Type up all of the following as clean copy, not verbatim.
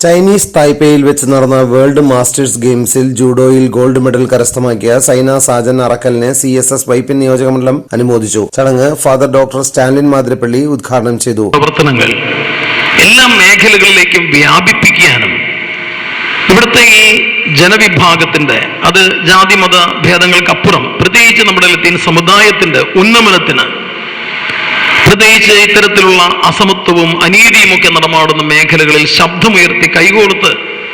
Chinese തായ്പേയിൽ വെച്ച് നടന്ന world masters ഗെയിംസിൽ ജൂഡോയിൽ ഗോൾഡ് മെഡൽ കരസ്ഥമാക്കിയ സൈന സാജൻ അറക്കലിനെ CSS വൈപ്പിൻ നിയോജകമണ്ഡലം അനുമോദിച്ചു. ചടങ്ങ് ഫാദർ ഡോക്ടർ സ്റ്റാൻലിൻ മാതിരപ്പള്ളി ഉദ്ഘാടനം ചെയ്തു. പ്രവർത്തനങ്ങൾ എല്ലാ മേഖലകളിലേക്കും വ്യാപിപ്പിക്കാനും ഇവിടുത്തെ ഈ ജനവിഭാഗത്തിന്റെ അത് ജാതിമത ഭേദങ്ങൾക്കപ്പുറം പ്രത്യേകിച്ച് നമ്മുടെ ലത്തീൻ സമുദായത്തിന്റെ ഉന്നമനത്തിന് പ്രത്യേകിച്ച് ഇത്തരത്തിലുള്ള അസമത്വവും അനീതിയും ഒക്കെ നടമാടുന്ന മേഖലകളിൽ ശബ്ദമുയർത്തി കൈകോർത്ത്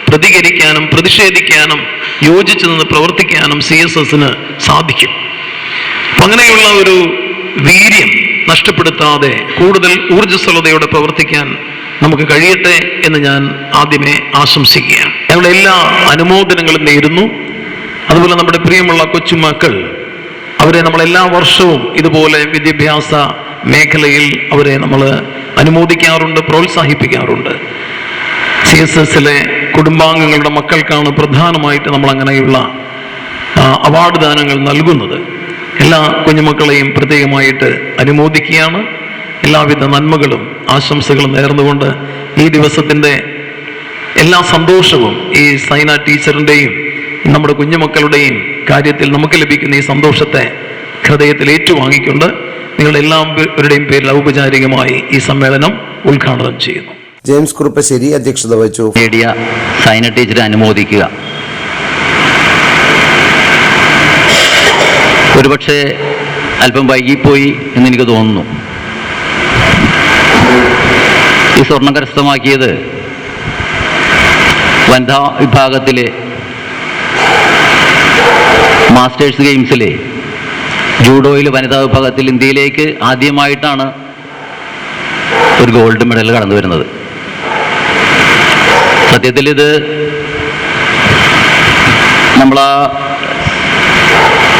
പ്രതികരിക്കാനും പ്രതിഷേധിക്കാനും യോജിച്ചു നിന്ന് പ്രവർത്തിക്കാനും CSSന് സാധിക്കും. അങ്ങനെയുള്ള ഒരു വീര്യം നഷ്ടപ്പെടുത്താതെ കൂടുതൽ ഊർജ്ജസ്വലതയോടെ പ്രവർത്തിക്കാൻ നമുക്ക് കഴിയട്ടെ എന്ന് ഞാൻ ആദ്യമേ ആശംസിക്കുകയാണ്. ഞങ്ങളുടെ എല്ലാ അനുമോദനങ്ങളും നേരുന്നു. അതുപോലെ നമ്മുടെ പ്രിയമുള്ള കൊച്ചുമക്കൾ അവരെ നമ്മൾ എല്ലാ വർഷവും ഇതുപോലെ വിദ്യാഭ്യാസ മേഖലയിൽ അവരെ നമ്മൾ അനുമോദിക്കാറുണ്ട്, പ്രോത്സാഹിപ്പിക്കാറുണ്ട്. CSSലെ കുടുംബാംഗങ്ങളുടെ മക്കൾക്കാണ് പ്രധാനമായിട്ട് നമ്മൾ അങ്ങനെയുള്ള അവാർഡ് ദാനങ്ങൾ നൽകുന്നത്. എല്ലാ കുഞ്ഞുമക്കളെയും പ്രത്യേകമായിട്ട് അനുമോദിക്കുകയാണ്. എല്ലാവിധ നന്മകളും ആശംസകളും നേർന്നുകൊണ്ട് ഈ ദിവസത്തിൻ്റെ എല്ലാ സന്തോഷവും ഈ സൈന ടീച്ചറിൻ്റെയും നമ്മുടെ കുഞ്ഞുമക്കളുടെയും കാര്യത്തിൽ നമുക്ക് ലഭിക്കുന്ന ഈ സന്തോഷത്തെ ഹൃദയത്തിൽ ഏറ്റുവാങ്ങിക്കൊണ്ട് നിങ്ങളുടെ എല്ലാവരുടെയും പേരിൽ ഔപചാരികമായി ഈ സമ്മേളനം ഉദ്ഘാടനം ചെയ്യുന്നു. ജെയിംസ് കുറുപ്പശ്ശേരി അധ്യക്ഷത വഹിച്ചു. നേടിയ സൈന ടീച്ചറെ അനുമോദിക്കുക ഒരുപക്ഷെ അല്പം വൈകിപ്പോയി എന്നെനിക്ക് തോന്നുന്നു. ഈ സ്വർണം കരസ്ഥമാക്കിയത് വനിതാ വിഭാഗത്തിലെ മാസ്റ്റേഴ്സ് ഗെയിംസിലെ ജൂഡോയിൽ വനിതാ വിഭാഗത്തിൽ ഇന്ത്യയിലേക്ക് ആദ്യമായിട്ടാണ് ഒരു ഗോൾഡ് മെഡൽ കടന്നു വരുന്നത്. സത്യത്തിൽ ഇത് നമ്മളാ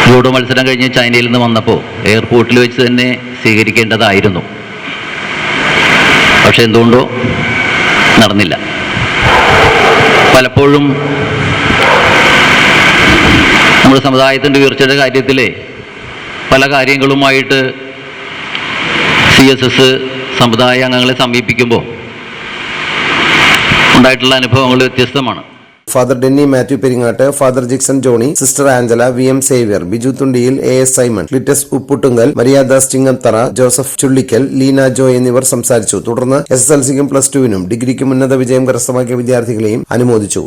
ജൂഡോ മത്സരം കഴിഞ്ഞ് ചൈനയിൽ നിന്ന് വന്നപ്പോൾ എയർപോർട്ടിൽ വെച്ച് തന്നെ സ്വീകരിക്കേണ്ടതായിരുന്നു. പക്ഷെ എന്തുകൊണ്ടോ നടന്നില്ല. പലപ്പോഴും നമ്മുടെ സമുദായത്തിൻ്റെ ഉയർച്ചയുടെ കാര്യത്തിൽ പല കാര്യങ്ങളുമായിട്ട് CSS സമുദായ അംഗങ്ങളെ സമീപിക്കുമ്പോൾ ഉണ്ടായിട്ടുള്ള അനുഭവങ്ങൾ വ്യത്യസ്തമാണ്. Father Denny Mathew Peringattu, father Jixon Johnny, sister Angela, VM Xavier, Biju Thundiyil, AS Simon, Cletus Upputtunkal, Mariyadas Chingamthara, Joseph Chullikkal, Leena Joy എന്നിവർ സംസാരിച്ചു. തുടർന്ന് SSLCക്കും +2നും ഡിഗ്രിക്കും ഉന്നത വിജയം കരസ്ഥമാക്കിയ വിദ്യാർത്ഥികളെയും അനുമോദിച്ചു.